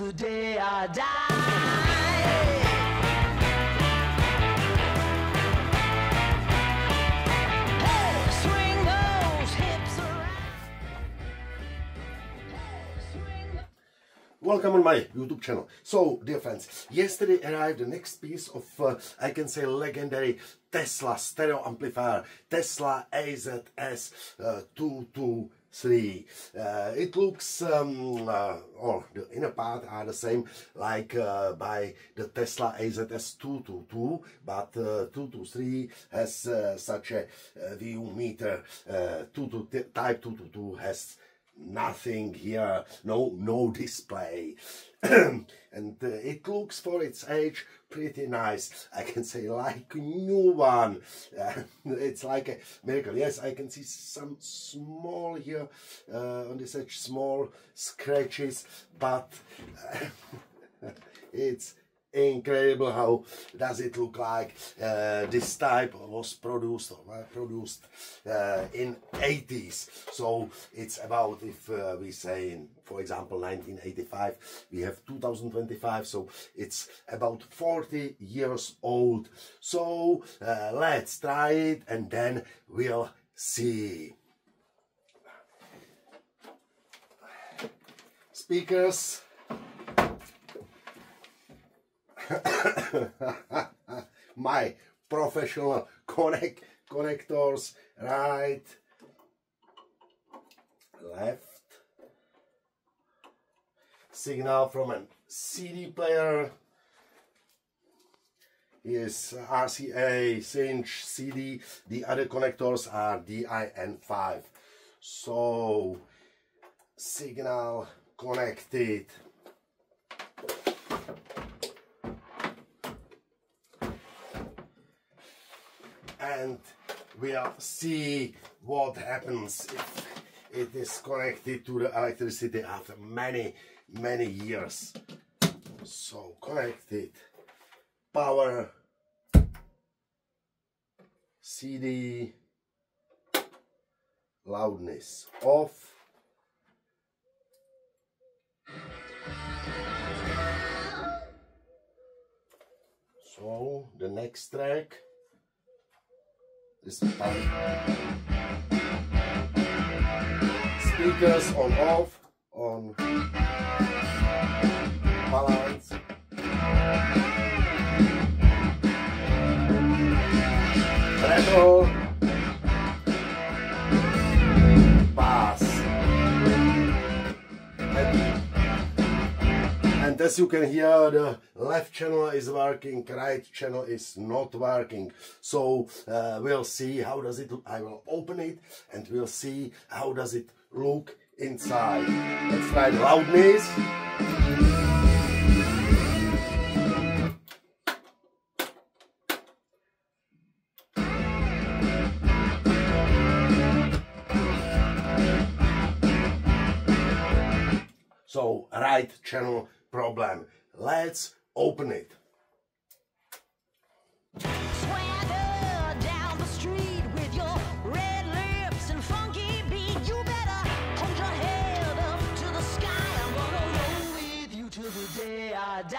the day I die. Hey, swing those hips around. Hey, swing. Welcome on my YouTube channel. So, dear friends, yesterday arrived the next piece of, I can say, legendary Tesla stereo amplifier, Tesla AZS 223. It looks, or the inner part are the same like by the Tesla AZS 222, but 223 has such a view meter. Type 222 has nothing here, no display. And it looks for its age pretty nice. I can say like new one. It's like a miracle. Yes, I can see some small here on this edge, small scratches, but it's incredible how does it look like. This type was produced in 80s, so it's about, if we say in, for example, 1985, we have 2025, so it's about 40 years old. So let's try it and then we'll see. Speakers. My professional connectors, right, left, signal from a CD player, is RCA, cinch, CD, the other connectors are DIN5, so signal connected. And we'll see what happens if it is connected to the electricity after many years. So connected, power, CD, loudness off. So the next track. This is speakers on off, on balance, treble, bass, and as you can hear, the left channel is working, right channel is not working. So we'll see how does it look. I will open it and we'll see how does it look inside. Let's try the loudness. So right channel problem. Let's open it. Swagger down the street with your red lips and funky beat. You better hold your head up to the sky. I'm gonna roll with you till the day I die.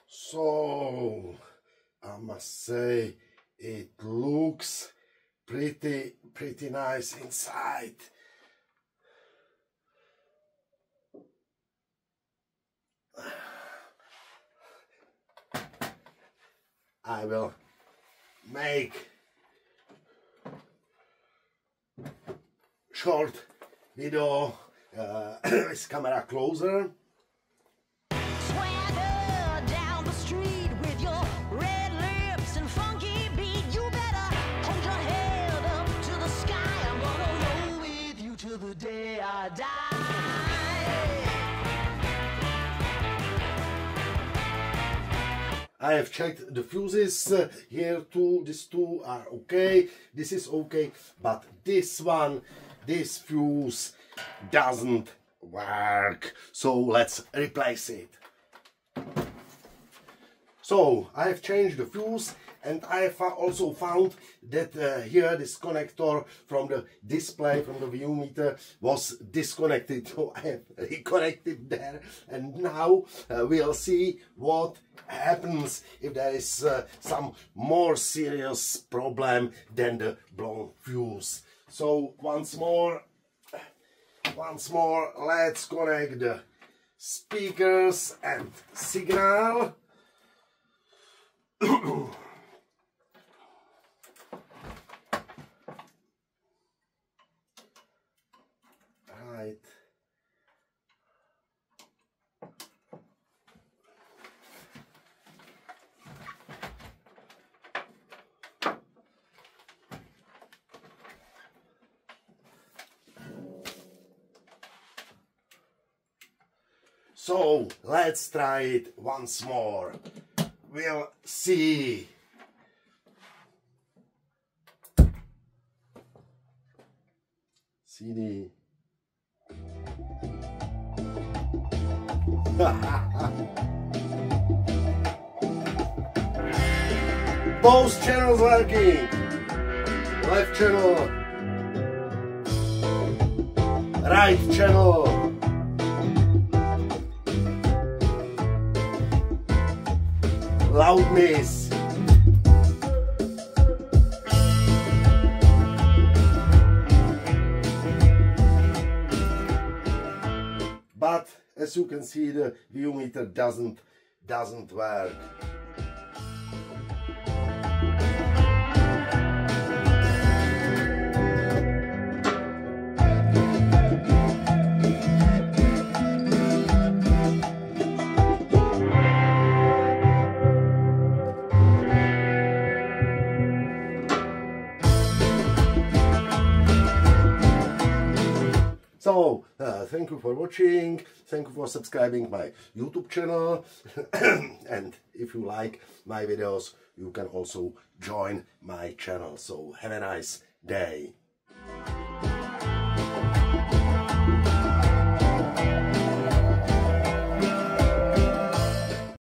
So I must say it looks pretty nice inside. I will make short video with camera closer. Swagger down the street with your red lips and funky beat. You better hold your head up to the sky. I'm gonna roll with you till the day I die. I have checked the fuses here too. These two are okay. This is okay, but this one, this fuse doesn't work. So let's replace it. So I have changed the fuse And I also found that here this connector from the display, from the view meter, was disconnected. So I have reconnected there, and now we'll see what happens if there is some more serious problem than the blown fuse. So once more, let's connect the speakers and signal. Right. So let's try it once more. We'll see. CD. Both channels working. Left channel. Right channel. Loudness. But as you can see, the view meter doesn't work. So, thank you for watching, thank you for subscribing my YouTube channel, and if you like my videos, you can also join my channel. So, have a nice day.